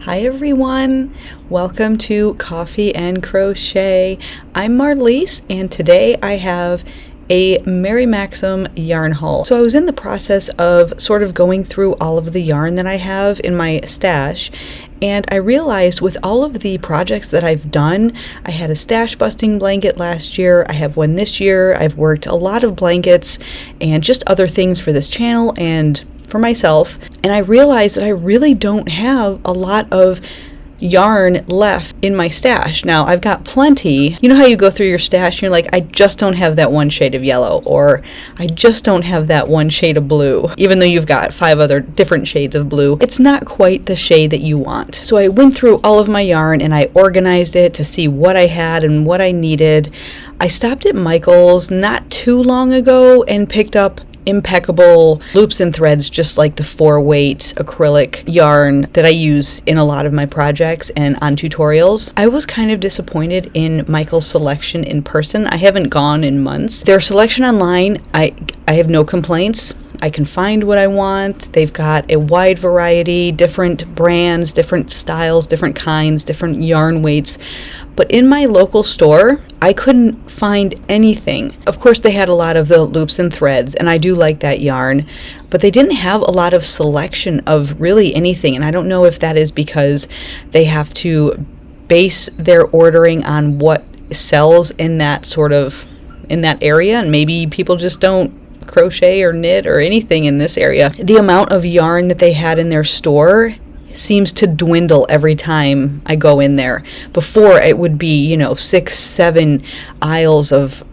Hi everyone, welcome to Coffee and Crochet. I'm Marlise and today I have a Mary Maxim yarn haul. So I was in the process of sort of going through all of the yarn that I have in my stash, and I realized with all of the projects that I've done, I had a stash busting blanket last year, I have one this year, I've worked a lot of blankets and just other things for this channel and for myself, and I realized that I really don't have a lot of yarn left in my stash. Now I've got plenty. You know how you go through your stash and you're like, I just don't have that one shade of yellow, or I just don't have that one shade of blue, even though you've got 5 other different shades of blue. It's not quite the shade that you want. So I went through all of my yarn and I organized it to see what I had and what I needed. I stopped at Michael's not too long ago and picked up impeccable loops and threads, just like the 4-weight acrylic yarn that I use in a lot of my projects and on tutorials. I was kind of disappointed in Michael's selection in person. I haven't gone in months. Their selection online, I have no complaints. I can find what I want. They've got a wide variety, different brands, different styles, different kinds, different yarn weights. But in my local store, I couldn't find anything. Of course, they had a lot of the loops and threads, and I do like that yarn, but they didn't have a lot of selection of really anything. And I don't know if that is because they have to base their ordering on what sells in that area, and maybe people just don't crochet or knit or anything in this area. The amount of yarn that they had in their store seems to dwindle every time I go in there. Before, it would be 6-7 aisles of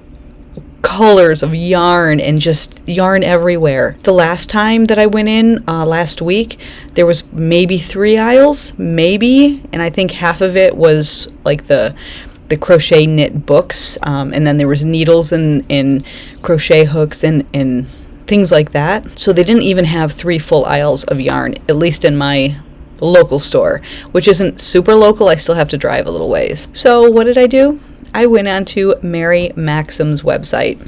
colors of yarn and just yarn everywhere. The last time that I went in last week, there was maybe 3 aisles, maybe, and I think half of it was like the crochet knit books, and then there was needles and crochet hooks and things like that. So they didn't even have 3 full aisles of yarn, at least in my local store, which isn't super local. I still have to drive a little ways. So what did I do? I went on to Mary Maxim's website.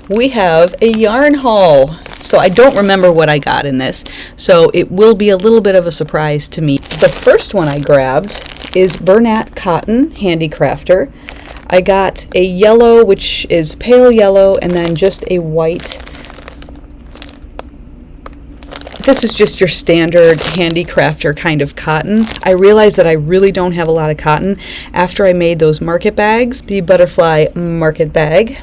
We have a yarn haul. So I don't remember what I got in this, so it will be a little bit of a surprise to me. The first one I grabbed is Bernat Cotton Handicrafter. I got a yellow, which is pale yellow, and then just a white. This is just your standard handicrafter kind of cotton. I realized that I really don't have a lot of cotton after I made those market bags. The butterfly market bag,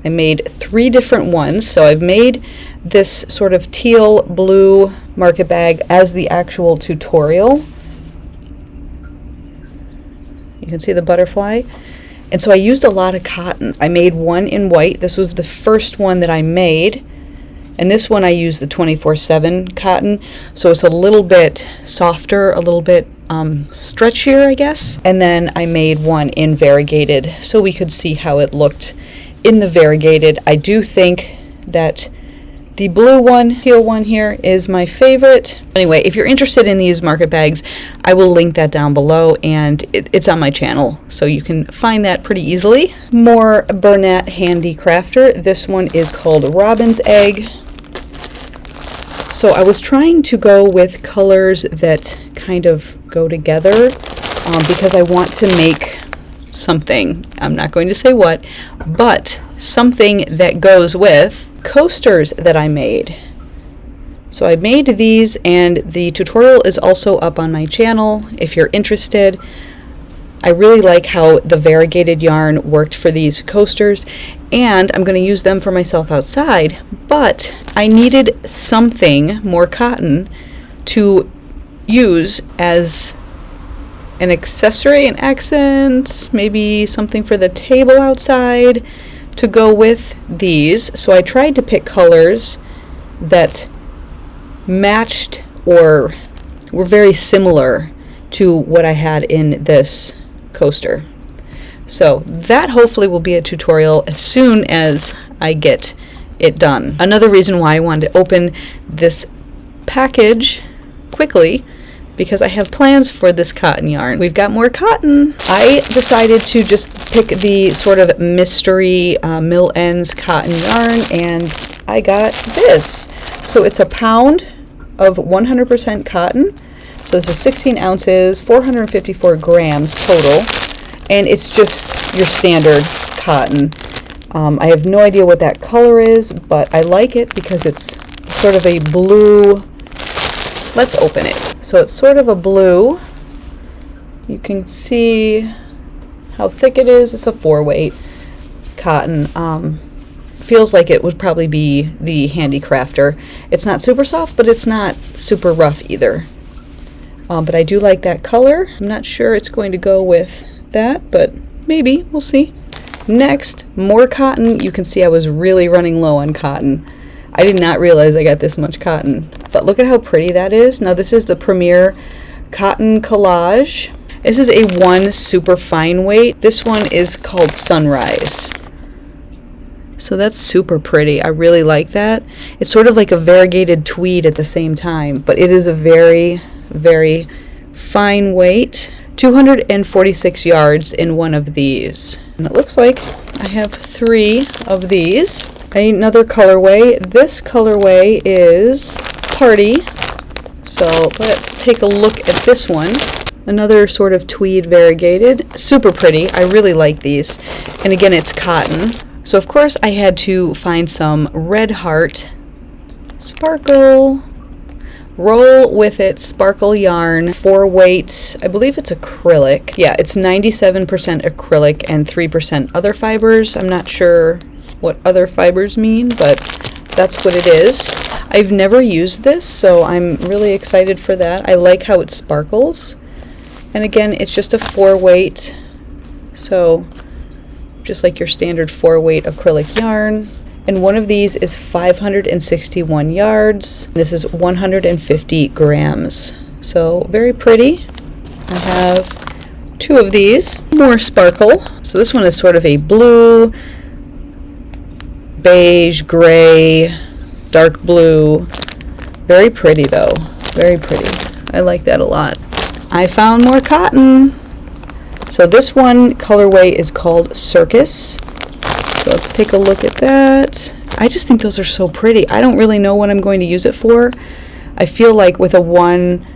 I made 3 different ones. So I've made this sort of teal blue market bag as the actual tutorial. You can see the butterfly. And so I used a lot of cotton. I made one in white. This was the first one that I made. And this one I used the 24/7 cotton, so it's a little bit softer, a little bit stretchier, I guess. And then I made one in variegated so we could see how it looked in the variegated. I do think that the blue one, teal one here, is my favorite. Anyway, if you're interested in these market bags, I will link that down below, and it's on my channel, so you can find that pretty easily. More Bernat Handicrafter. This one is called Robin's Egg. So I was trying to go with colors that kind of go together because I want to make something. I'm not going to say what, but something that goes with coasters that I made. So I made these, and the tutorial is also up on my channel if you're interested. I really like how the variegated yarn worked for these coasters, and I'm going to use them for myself outside, but I needed something more cotton to use as an accessory, an accent, maybe something for the table outside to go with these. So I tried to pick colors that matched or were very similar to what I had in this coaster. So that hopefully will be a tutorial as soon as I get it done. Another reason why I wanted to open this package quickly, because I have plans for this cotton yarn. We've got more cotton. I decided to just pick the sort of mystery mill ends cotton yarn, and I got this. So it's a pound of 100% cotton. So this is 16 ounces, 454 grams total, and it's just your standard cotton. I have no idea what that color is, but I like it because it's sort of a blue. Let's open it. So it's sort of a blue. You can see how thick it is. It's a 4-weight cotton. Feels like it would probably be the Handicrafter. It's not super soft, but it's not super rough either. But I do like that color. I'm not sure it's going to go with that, but maybe. We'll see. Next, more cotton. You can see I was really running low on cotton. I did not realize I got this much cotton. But look at how pretty that is. Now this is the Premier Cotton Collage. This is a 1 super fine weight. This one is called Sunrise. So that's super pretty. I really like that. It's sort of like a variegated tweed at the same time, but it is a very, very fine weight. 246 yards in one of these. And it looks like I have 3 of these. Another colorway. This colorway is Party. So let's take a look at this one. Another sort of tweed variegated. Super pretty. I really like these. And again, it's cotton. So of course I had to find some Red Heart Sparkle Roll With It Sparkle yarn, 4-weight. I believe it's acrylic. Yeah, it's 97% acrylic and 3% other fibers. I'm not sure what other fibers mean, but that's what it is. I've never used this, so I'm really excited for that. I like how it sparkles. And again, it's just a 4-weight, so just like your standard 4-weight acrylic yarn. And one of these is 561 yards. This is 150 grams. So very pretty. I have 2 of these. More sparkle. So this one is sort of a blue, beige, gray, dark blue. Very pretty though. Very pretty. I like that a lot. I found more cotton. So this one colorway is called Circus. So let's take a look at that. I just think those are so pretty. I don't really know what I'm going to use it for. I feel like with a 1,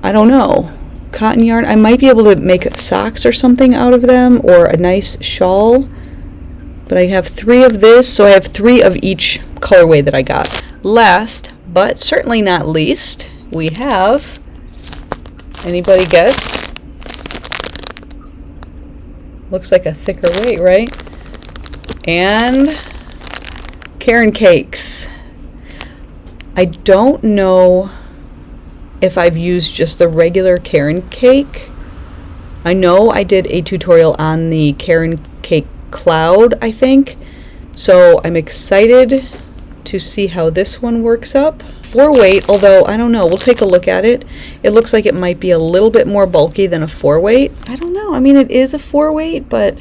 I don't know, cotton yarn, I might be able to make socks or something out of them, or a nice shawl. But I have 3 of this, so I have 3 of each colorway that I got. Last, but certainly not least, we have, anybody guess? Looks like a thicker weight, right? And Caron cakes. I don't know if I've used just the regular Caron cake. I know I did a tutorial on the Caron cake cloud, I think. So I'm excited to see how this one works up. 4-weight, although I don't know, we'll take a look at it. It looks like it might be a little bit more bulky than a 4-weight. I don't know. I mean, it is a 4-weight, but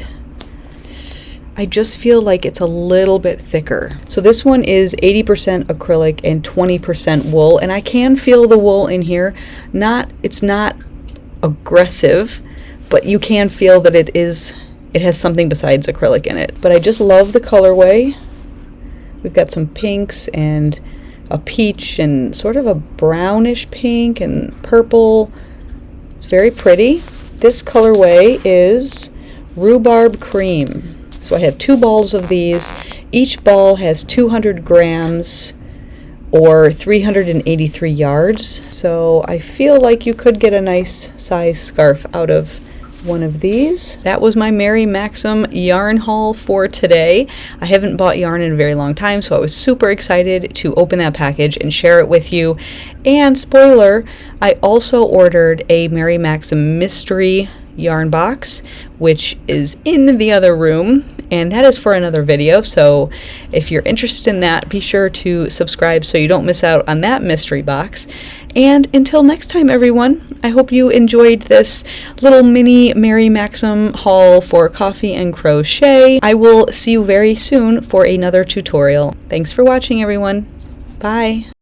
I just feel like it's a little bit thicker. So this one is 80% acrylic and 20% wool, and I can feel the wool in here. It's not aggressive, but you can feel that it has something besides acrylic in it. But I just love the colorway. We've got some pinks and a peach and sort of a brownish pink and purple. It's very pretty. This colorway is Rhubarb Cream. So I have 2 balls of these. Each ball has 200 grams or 383 yards. So I feel like you could get a nice size scarf out of one of these. That was my Mary Maxim yarn haul for today. I haven't bought yarn in a very long time, so I was super excited to open that package and share it with you. And spoiler, I also ordered a Mary Maxim mystery yarn box, which is in the other room, and that is for another video. So if you're interested in that, be sure to subscribe so you don't miss out on that mystery box. And until next time, everyone, I hope you enjoyed this little mini Mary Maxim haul for Coffee and Crochet. I will see you very soon for another tutorial. Thanks for watching, everyone. Bye.